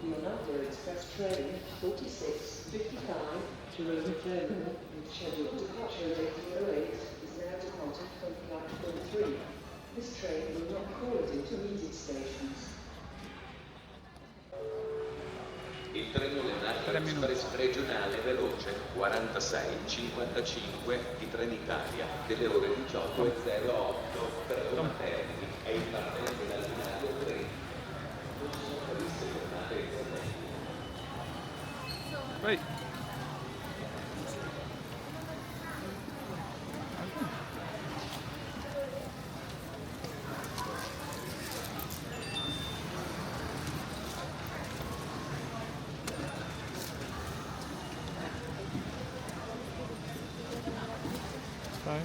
Leonardo Express train 4655 to Rome Terminal with scheduled departure at 8:08 is now departing from platform 3. This train will not call at intermediate stations. Il treno Leonardo Express regionale veloce 4655 di Trenitalia delle ore 18:08 per Roma Termini è in partenza dal binario 3. Non sono previste fermate intermedie. Vai. Vai.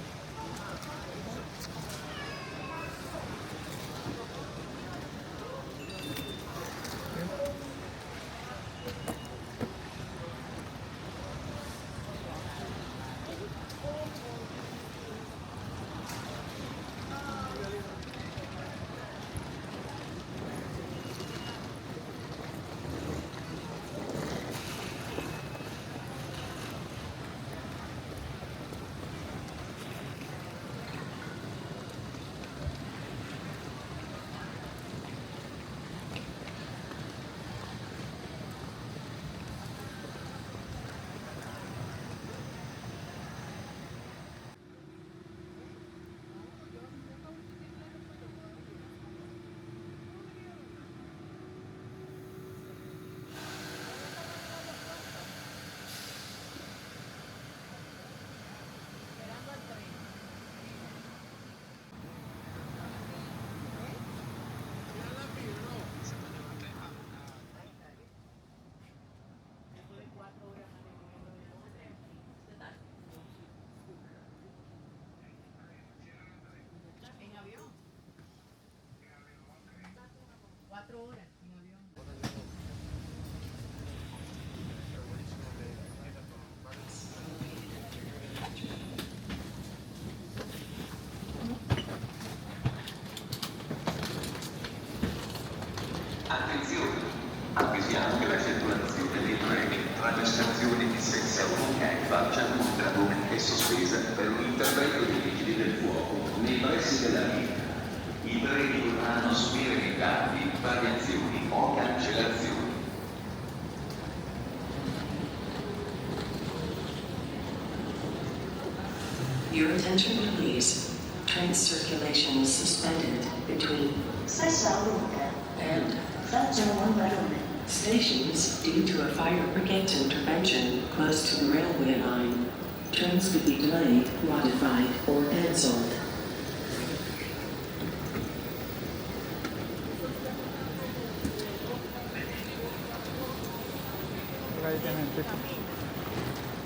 Attenzione! Avvisiamo che la circolazione dei treni tra le stazioni di Senz'Euroca e Barcianutrano è sospesa per un intervento dei vigili del fuoco nei pressi della linea. I treni potranno subire ritardi, variazioni o cancellazioni. Your attention please. Train circulation is suspended between 6.5 and 3.1 stations due to a fire brigade's intervention close to the railway line. Trains could be delayed, modified, or cancelled.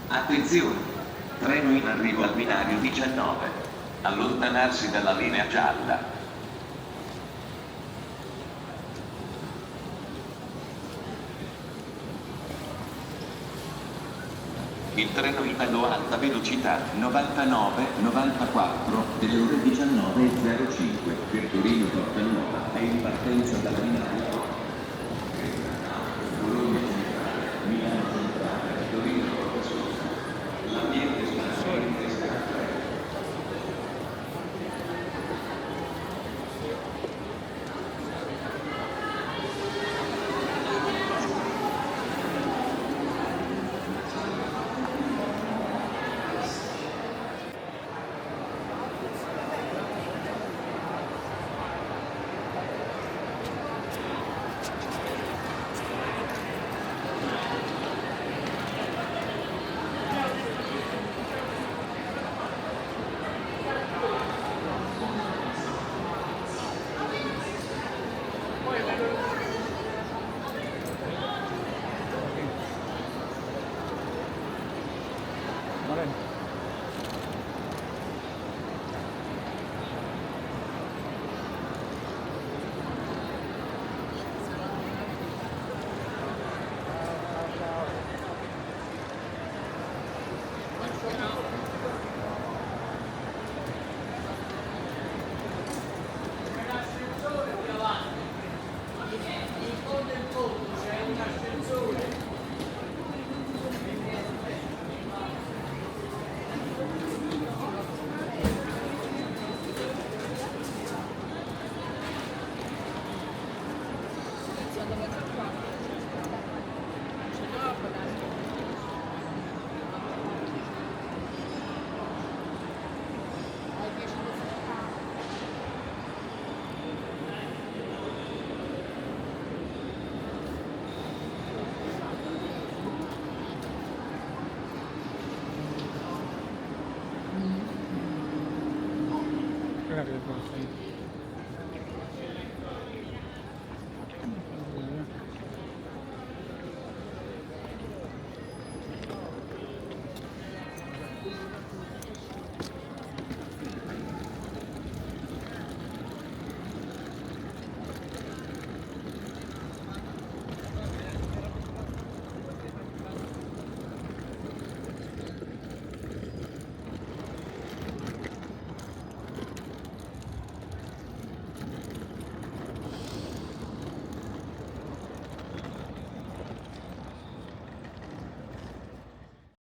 Attenzione! Treno in arrivo al binario 19. Allontanarsi dalla linea gialla. Il treno Italo alta velocità 99-94 delle ore 19:05 per Torino Porta Nuova è in partenza dal binario